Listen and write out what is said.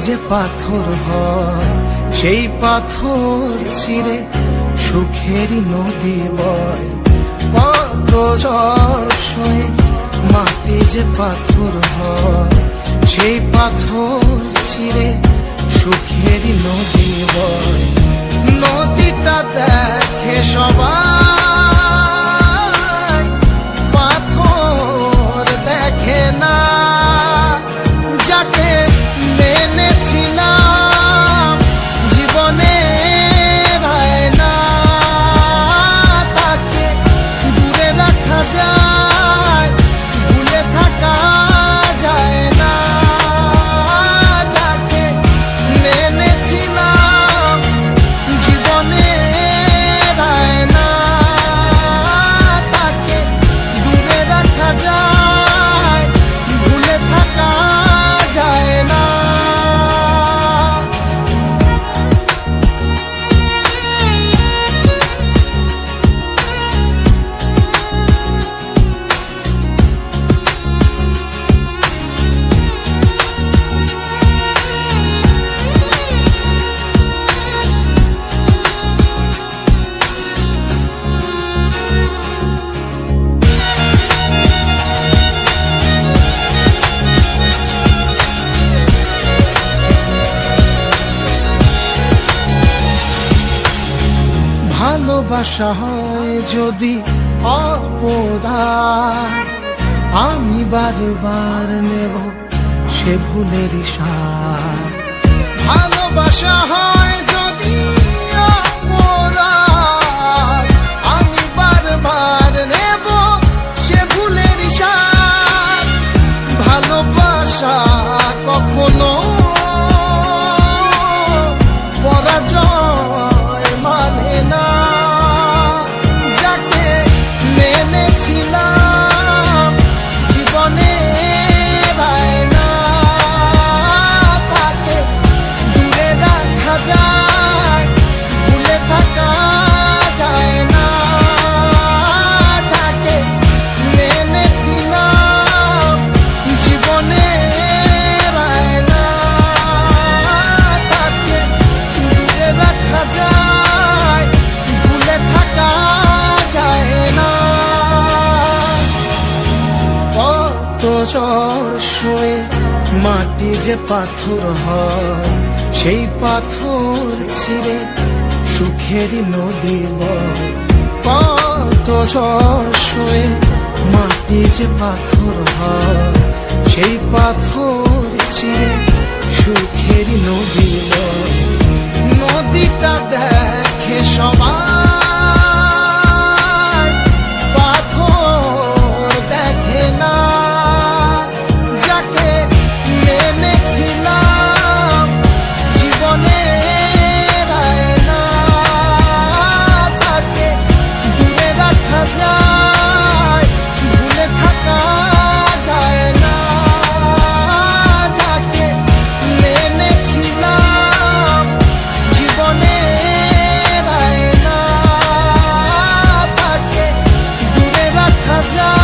যে পাথর হয় সেই পাথর চিরে সুখেরই নদী বয়। কত ঝড় সয়ে মাটি যে পাথর হয় সেই পাথর চিরে সুখেরই নদী বয়। নদীটা দেখে সবাই, পাথর দেখে না। যাকে মেনেছিলাম জীবনে রায় না, তাকে দূরে রাখা যায়, ভুলে থাকা যায় না। যাকে মেনেছিলাম জীবনে রায় না, তাকে দূরে রাখা যায়, ভুলে থাকা যায় না। ভালোবাসা হয় যদি অপরাধ, আমি বারবার নেব সে ভুলের সাথ। ভালোবাসা হয় যদি অপরাধ, আমি বারবার নেব সে ভুলের সাথ। ভালোবাসা কখনো পরাজয় মানে না। যাকে মেনেছিলাম জীবনে রায় না, তাকে দূরে রাখা যায়, ভুলে থাকা যায় না। যাকে মেনেছিলাম জীবনে রায় না, তাকে দূরে রাখা যায়, ভুলে থাকা যায় না। কত ঝড় সয়ে মাটি যে পাথর হয় সেই পাথর ছিঁড়ে সুখেরই নদী বয়। কত ঝড় সয়ে মাটি যে পাথর হয় সেই পাথর চিরে সুখেরই নদী বয়। নদীটা দেখে সবাই, পাথর দেখে না। যাকে মেনেছিলাম জীবনে রায় না, তাকে দূরে রাখা যায়, ভুলে থাকা যায় না। যাকে মেনেছিলাম জীবনে রায় না, তাকে দূরে রাখা যায়।